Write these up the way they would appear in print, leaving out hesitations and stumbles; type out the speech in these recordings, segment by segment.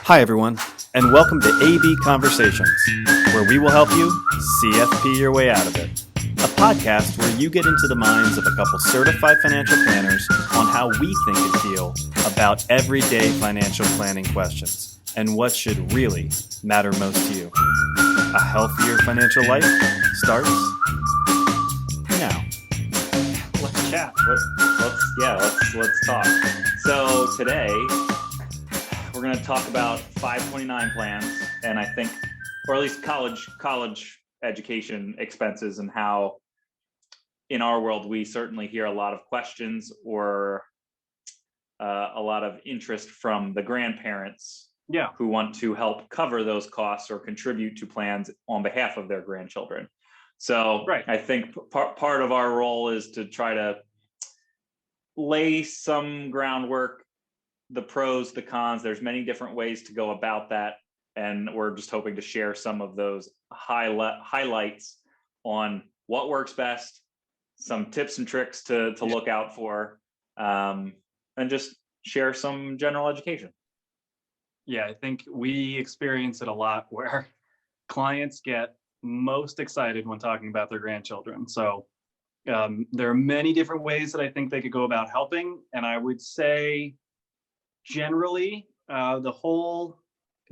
Hi, everyone, and welcome to AB Conversations, where we will help you CFP your way out of it. A podcast where you get into the minds of a couple certified financial planners on how we think and feel about everyday financial planning questions and what should really matter most to you. A healthier financial life starts now. Let's chat. Let's talk. So today we're going to talk about 529 plans, and I think, or at least college education expenses, and how in our world we certainly hear a lot of questions or a lot of interest from the grandparents who want to help cover those costs or contribute to plans on behalf of their grandchildren. So I think part of our role is to try to lay some groundwork, the pros, the cons. There's many different ways to go about that, and we're just hoping to share some of those highlights on what works best, some tips and tricks to look out for, and just share some general education. Yeah, I think we experience it a lot where clients get most excited when talking about their grandchildren. So there are many different ways that I think they could go about helping. And I would say generally, the whole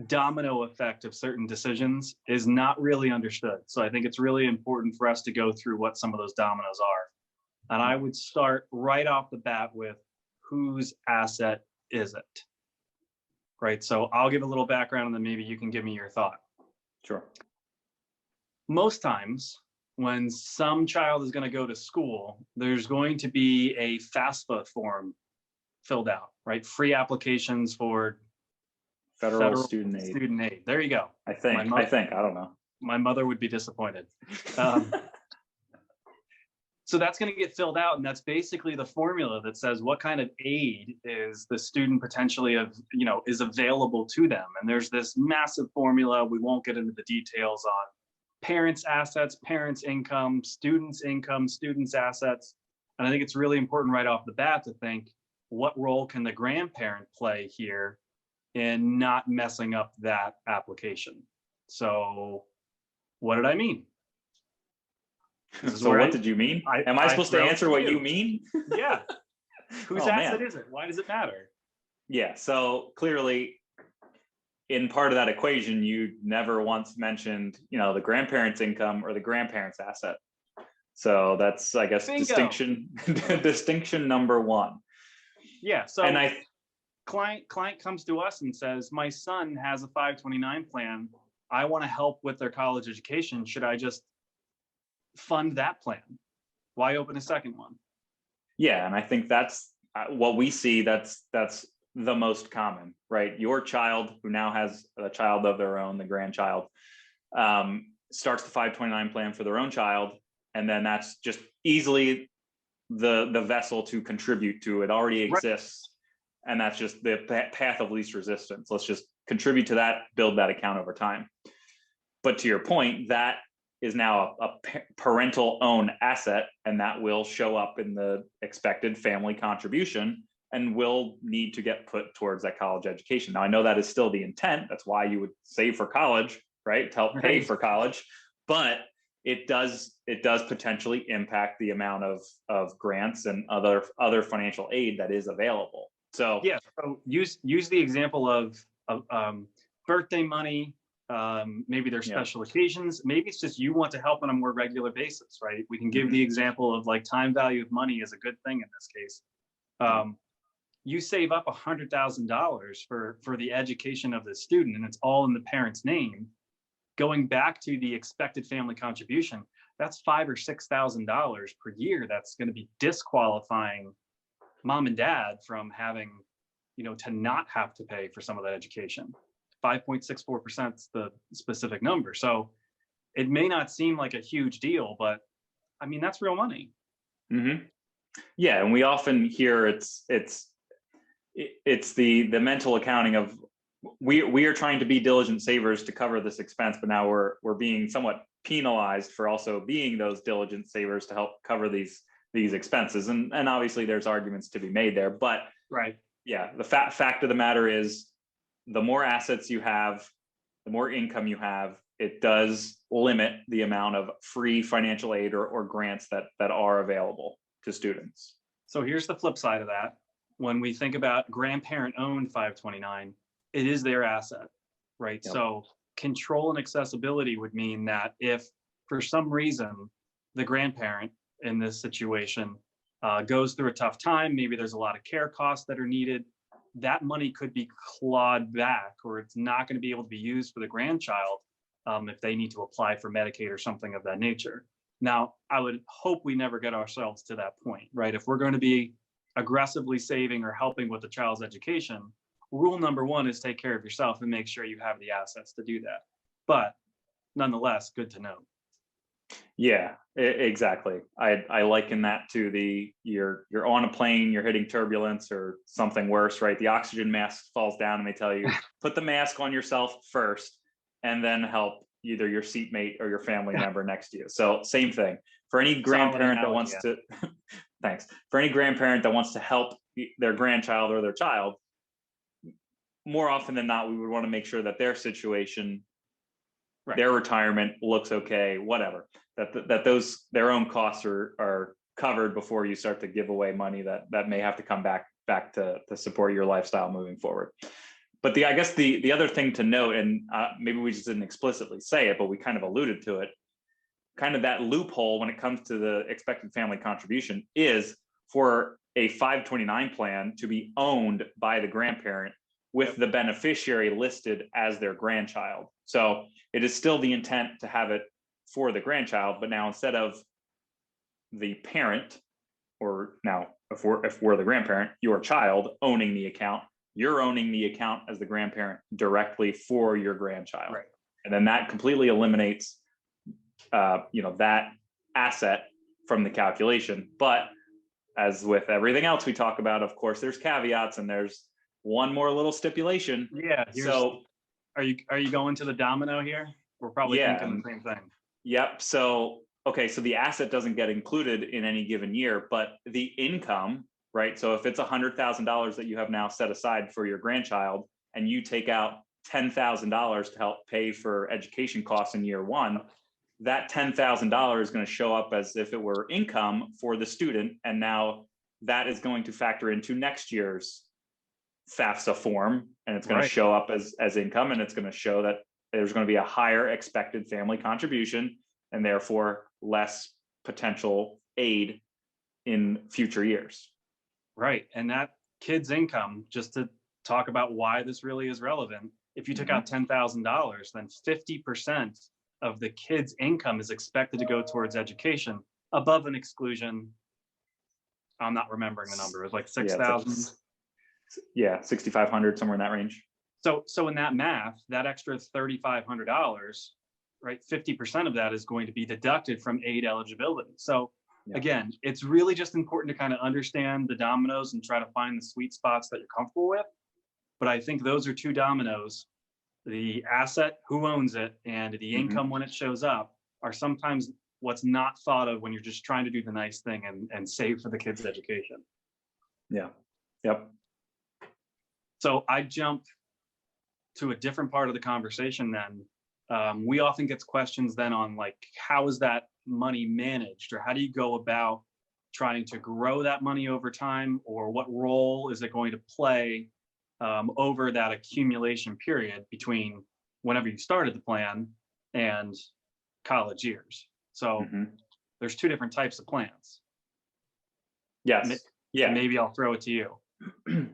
domino effect of certain decisions is not really understood. So I think it's really important for us to go through what some of those dominoes are. And I would start right off the bat with whose asset is it? Right. So I'll give a little background and then maybe you can give me your thought. Sure. Most times when some child is going to go to school, there's going to be a FAFSA form filled out, right? Free applications for federal student aid. There you go. I think, I don't know. My mother would be disappointed. So that's going to get filled out, and that's basically the formula that says what kind of aid is the student potentially is available to them. And there's this massive formula. We won't get into the details on parents' assets, parents' income, students' assets. And I think it's really important right off the bat to think, what role can the grandparent play here in not messing up that application? So what did I mean? So what did you mean? Am I supposed to answer what you mean? Yeah. Whose asset is it? Why does it matter? Yeah. So clearly, in part of that equation, you never once mentioned, the grandparent's income or the grandparent's asset. So that's, I guess, Bingo. distinction number one. Yeah. So and client comes to us and says, my son has a 529 plan. I want to help with their college education. Should I just fund that plan? Why open a second one? Yeah, and I think that's what we see. That's the most common, right? Your child, who now has a child of their own, the grandchild, starts the 529 plan for their own child, and then that's just easily the vessel to contribute to. It already exists, right. And that's just the path of least resistance. Let's just contribute to that, build that account over time. But to your point, that is now a parental owned asset, and that will show up in the expected family contribution and will need to get put towards that college education. Now, I know that is still the intent. That's why you would save for college, right? To help pay for college, but it does potentially impact the amount of grants and other financial aid that is available. So yeah, so use the example of birthday money. Maybe there's special occasions. Maybe it's just you want to help on a more regular basis, right? We can give the example of like time value of money is a good thing in this case. You save up $100,000 for the education of the student, and it's all in the parent's name. Going back to the expected family contribution, that's $5,000 or $6,000 per year. That's going to be disqualifying mom and dad from having, to not have to pay for some of that education. 5.64% is the specific number. So it may not seem like a huge deal, but I mean, that's real money. Mm-hmm. Yeah. And we often hear it's the mental accounting of we are trying to be diligent savers to cover this expense, but now we're being somewhat penalized for also being those diligent savers to help cover these expenses. And obviously there's arguments to be made there, but right. Yeah, the fact of the matter is the more assets you have, the more income you have, it does limit the amount of free financial aid or grants that are available to students. So here's the flip side of that. When we think about grandparent-owned 529, it is their asset, right? Yep. So control and accessibility would mean that if for some reason the grandparent in this situation goes through a tough time, maybe there's a lot of care costs that are needed, that money could be clawed back, or it's not going to be able to be used for the grandchild if they need to apply for Medicaid or something of that nature. Now, I would hope we never get ourselves to that point, right? If we're going to be aggressively saving or helping with the child's education, rule number one is take care of yourself and make sure you have the assets to do that. But nonetheless, good to know. Yeah, exactly. I liken that to you're on a plane, you're hitting turbulence or something worse, right? The oxygen mask falls down and they tell you, put the mask on yourself first and then help either your seatmate or your family member next to you. So same thing. For any grandparent that wants to, thanks. For any grandparent that wants to help their grandchild or their child, more often than not, we would want to make sure that their situation, right, their retirement looks okay, whatever, that those their own costs are covered before you start to give away money that may have to come back to support your lifestyle moving forward. But I guess the other thing to note, and maybe we just didn't explicitly say it, but we kind of alluded to it, kind of that loophole when it comes to the expected family contribution is for a 529 plan to be owned by the grandparent with the beneficiary listed as their grandchild. So it is still the intent to have it for the grandchild, but now instead of the parent, or now if we're the grandparent, your child owning the account, you're owning the account as the grandparent directly for your grandchild. Right. And then that completely eliminates that asset from the calculation. But as with everything else we talk about, of course, there's caveats and there's one more little stipulation. Yeah. So are you going to the domino here? We're probably thinking the same thing. Yep. So, okay. So the asset doesn't get included in any given year, but the income, right? So if it's $100,000 that you have now set aside for your grandchild and you take out $10,000 to help pay for education costs in year one, that $10,000 is going to show up as if it were income for the student. And now that is going to factor into next year's FAFSA form, and it's going to show up as income, and it's going to show that there's going to be a higher expected family contribution and therefore less potential aid in future years. Right. And that kid's income, just to talk about why this really is relevant, if you took out $10,000, then 50% of the kid's income is expected to go towards education above an exclusion. I'm not remembering the number. It was like 6,000. Yeah, 6,500, somewhere in that range. So in that math, that extra $3,500, right, 50% of that is going to be deducted from aid eligibility. So again, it's really just important to kind of understand the dominoes and try to find the sweet spots that you're comfortable with. But I think those are two dominoes. The asset, who owns it, and the income when it shows up are sometimes what's not thought of when you're just trying to do the nice thing and save for the kid's education. Yeah. Yep. So I jump to a different part of the conversation then. We often get questions then on like, how is that money managed, or how do you go about trying to grow that money over time, or what role is it going to play over that accumulation period between whenever you started the plan and college years? So there's two different types of plans. Yes. Yeah. Maybe I'll throw it to you.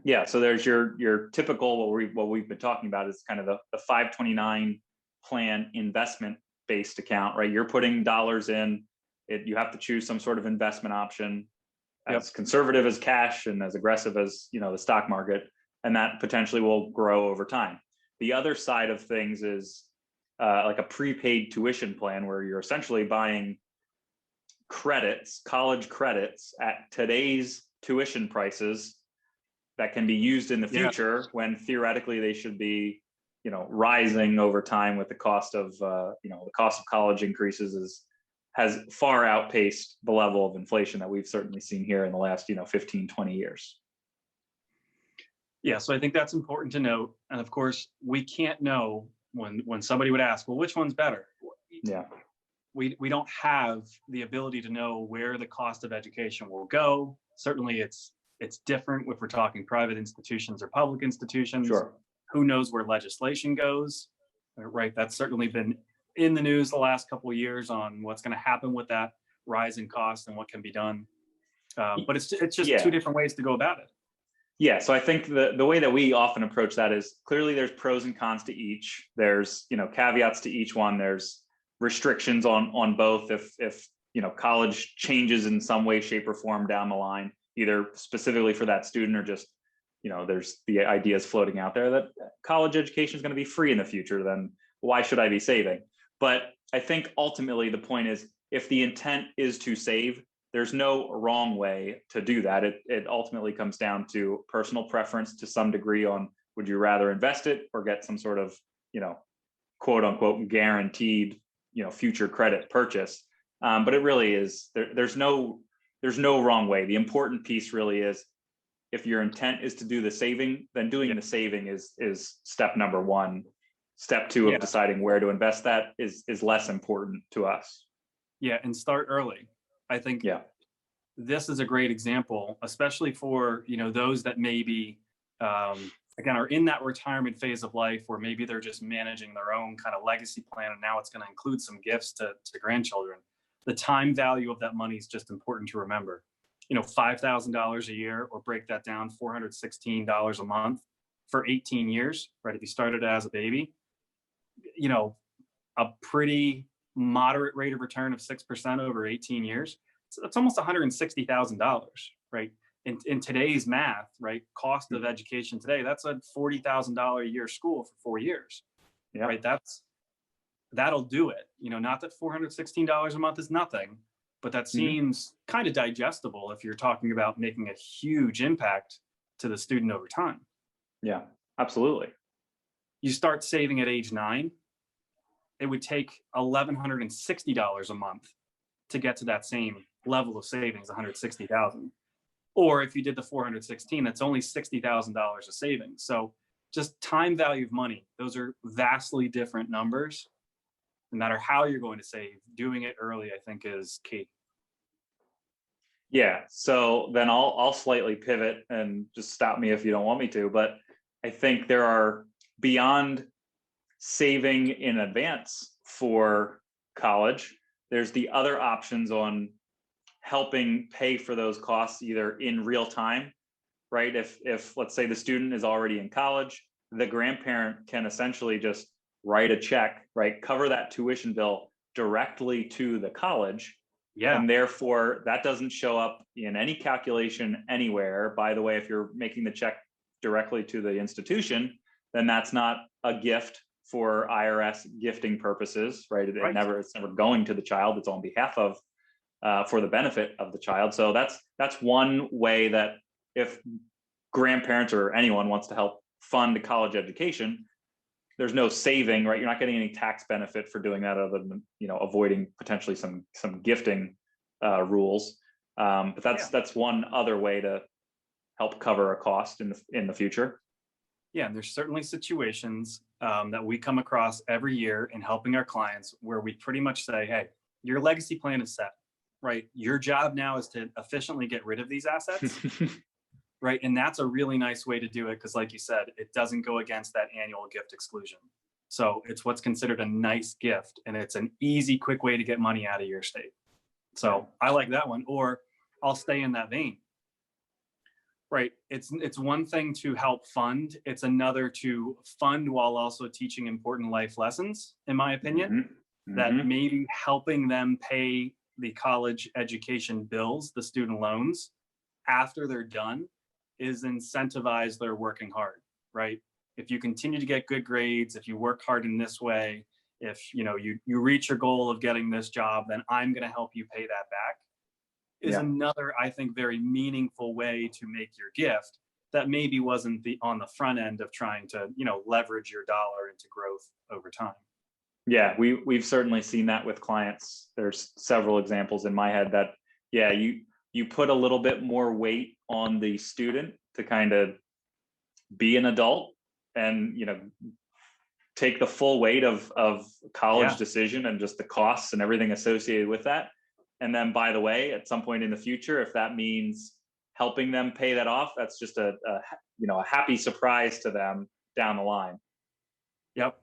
Yeah. So there's your typical, what we've been talking about is kind of the 529 plan investment based account, right? You're putting dollars in it. You have to choose some sort of investment option, as conservative as cash and as aggressive as, the stock market. And that potentially will grow over time. The other side of things is like a prepaid tuition plan, where you're essentially buying credits, college credits at today's tuition prices that can be used in the future when theoretically they should be, rising over time with the cost of, the cost of college increases has far outpaced the level of inflation that we've certainly seen here in the last, 15, 20 years. Yeah, so I think that's important to note. And of course, we can't know when somebody would ask, well, which one's better? Yeah. We don't have the ability to know where the cost of education will go. Certainly it's different if we're talking private institutions or public institutions. Sure. Who knows where legislation goes, right? That's certainly been in the news the last couple of years on what's going to happen with that rise in cost and what can be done. But it's just two different ways to go about it. Yeah, so I think the way that we often approach that is clearly there's pros and cons to each. There's, caveats to each one. There's restrictions on both if college changes in some way, shape, or form down the line, either specifically for that student or just, there's the ideas floating out there that college education is going to be free in the future, then why should I be saving? But I think ultimately the point is, if the intent is to save, there's no wrong way to do that. It ultimately comes down to personal preference to some degree on, would you rather invest it or get some sort of, quote unquote guaranteed, future credit purchase. But it really is, there's no wrong way. The important piece really is, if your intent is to do the saving, then doing the saving is step number one. Step two of deciding where to invest that is less important to us. Yeah, and start early. I think this is a great example, especially for those that maybe again are in that retirement phase of life where maybe they're just managing their own kind of legacy plan, and now it's going to include some gifts to grandchildren. The time value of that money is just important to remember. $5,000 a year, or break that down, $416 a month for 18 years, right? If you started as a baby, a pretty moderate rate of return of 6% over 18 years. So that's almost $160,000, right? In today's math, right? Cost of education today, that's a $40,000 a year school for 4 years, right? That'll do it. Not that $416 a month is nothing, but that seems kind of digestible if you're talking about making a huge impact to the student over time. Yeah, absolutely. You start saving at age 9, it would take $1,160 a month to get to that same level of savings, $160,000. Or if you did the 416, that's only $60,000 of savings. So just time value of money, those are vastly different numbers. No matter how you're going to save, doing it early, I think, is key. Yeah. So then I'll slightly pivot, and just stop me if you don't want me to. But I think there are, beyond saving in advance for college, there's the other options on helping pay for those costs either in real time, right? If let's say the student is already in college, the grandparent can essentially just write a check, right? Cover that tuition bill directly to the college. Yeah. And therefore that doesn't show up in any calculation anywhere. By the way, if you're making the check directly to the institution, then that's not a gift for IRS gifting purposes, right? It's never going to the child. It's on behalf of, for the benefit of the child. So that's one way that if grandparents or anyone wants to help fund a college education, there's no saving, right? You're not getting any tax benefit for doing that, other than avoiding potentially some gifting rules. But that's one other way to help cover a cost in the future. Yeah, and there's certainly situations that we come across every year in helping our clients where we pretty much say, hey, your legacy plan is set, right? Your job now is to efficiently get rid of these assets, right? And that's a really nice way to do it because, like you said, it doesn't go against that annual gift exclusion. So it's what's considered a nice gift, and it's an easy, quick way to get money out of your estate. So I like that one. Or I'll stay in that vein. Right. It's one thing to help fund. It's another to fund while also teaching important life lessons, in my opinion, that maybe helping them pay the college education bills, the student loans, after they're done, is incentivize their working hard, right? If you continue to get good grades, if you work hard in this way, if you reach your goal of getting this job, then I'm going to help you pay that back. Is another, I think, very meaningful way to make your gift that maybe wasn't on the front end of trying to, leverage your dollar into growth over time. Yeah, we've certainly seen that with clients. There's several examples in my head that, you put a little bit more weight on the student to kind of be an adult and, take the full weight of college decision and just the costs and everything associated with that. And then, by the way, at some point in the future, if that means helping them pay that off, that's just a happy surprise to them down the line. Yep.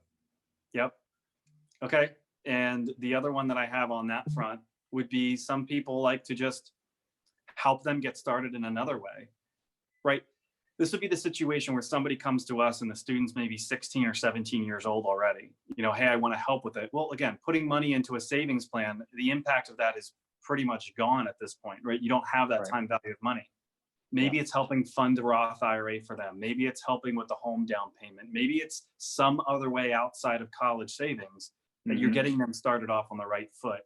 Okay. And the other one that I have on that front would be, some people like to just help them get started in another way, right? This would be the situation where somebody comes to us and the student's maybe 16 or 17 years old already. Hey, I want to help with it. Well, again, putting money into a savings plan, the impact of that is pretty much gone at this point, right? You don't have that time value of money. Maybe it's helping fund a Roth IRA for them. Maybe it's helping with the home down payment. Maybe it's some other way outside of college savings that you're getting them started off on the right foot,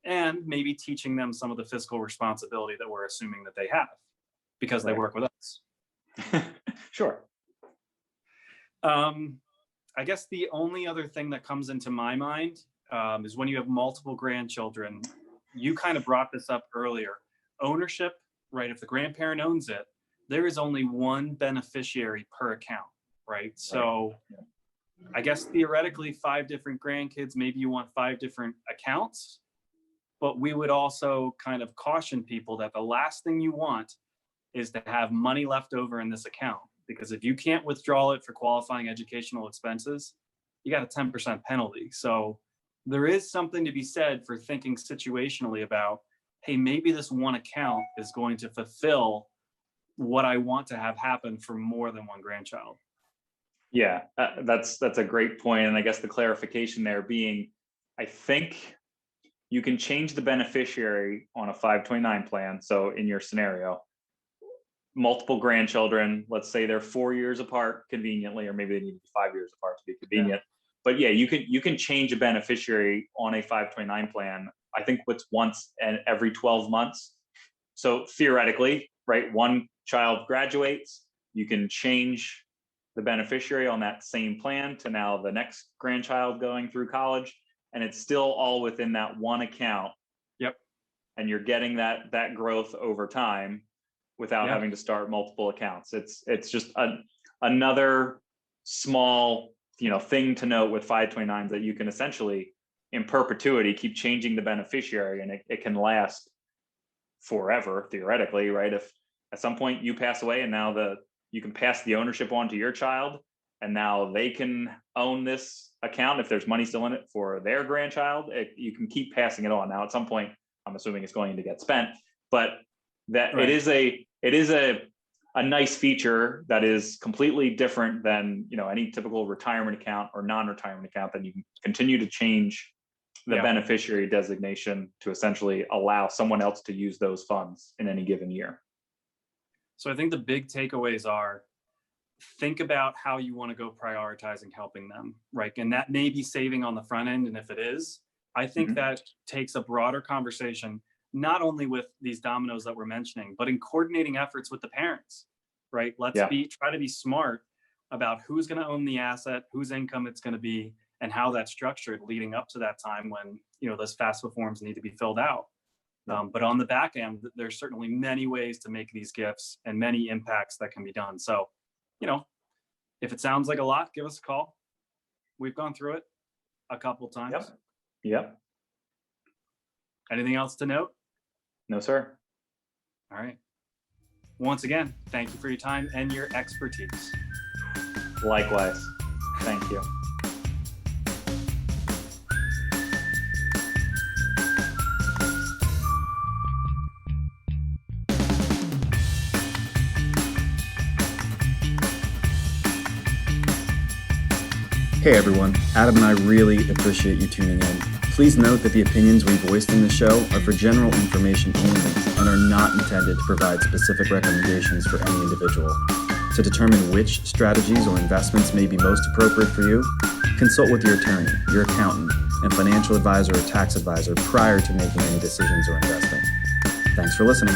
and maybe teaching them some of the fiscal responsibility that we're assuming that they have because they work with us. Sure. I guess the only other thing that comes into my mind is when you have multiple grandchildren. You kind of brought this up earlier. Ownership, right? If the grandparent owns it, there is only one beneficiary per account, right? So I guess theoretically 5 different grandkids, maybe you want 5 different accounts, but we would also kind of caution people that the last thing you want is to have money left over in this account, because if you can't withdraw it for qualifying educational expenses, you got a 10% penalty. So there is something to be said for thinking situationally about, hey, maybe this one account is going to fulfill what I want to have happen for more than one grandchild. Yeah, that's a great point. And I guess the clarification there being, I think you can change the beneficiary on a 529 plan. So in your scenario, multiple grandchildren, let's say they're 4 years apart conveniently, or maybe they need to be 5 years apart to be convenient. But yeah, you can change a beneficiary on a 529 plan. I think what's once and every 12 months. So theoretically, right, one child graduates, you can change the beneficiary on that same plan to now the next grandchild going through college, and it's still all within that one account. Yep. And you're getting that growth over time without having to start multiple accounts. It's just another small thing to note with 529s, that you can essentially in perpetuity keep changing the beneficiary, and it can last forever theoretically, right? If at some point you pass away and now you can pass the ownership on to your child, and now they can own this account if there's money still in it for their grandchild, you can keep passing it on. Now at some point, I'm assuming it's going to get spent, but that it is a nice feature that is completely different than any typical retirement account or non-retirement account, that you can continue to change the beneficiary designation to essentially allow someone else to use those funds in any given year. So I think the big takeaways are, think about how you want to go prioritizing helping them, right? And that may be saving on the front end. And if it is, I think that takes a broader conversation, not only with these dominoes that we're mentioning, but in coordinating efforts with the parents, right? Let's try to be smart about who's going to own the asset, whose income it's going to be, and how that's structured leading up to that time when, those FAFSA forms need to be filled out. But on the back end, there's certainly many ways to make these gifts and many impacts that can be done. So, if it sounds like a lot, give us a call. We've gone through it a couple times. Yep. Anything else to note? No, sir. All right. Once again, thank you for your time and your expertise. Likewise. Thank you. Hey everyone, Adam and I really appreciate you tuning in. Please note that the opinions we voiced in the show are for general information only and are not intended to provide specific recommendations for any individual. To determine which strategies or investments may be most appropriate for you, consult with your attorney, your accountant, and financial advisor or tax advisor prior to making any decisions or investing. Thanks for listening.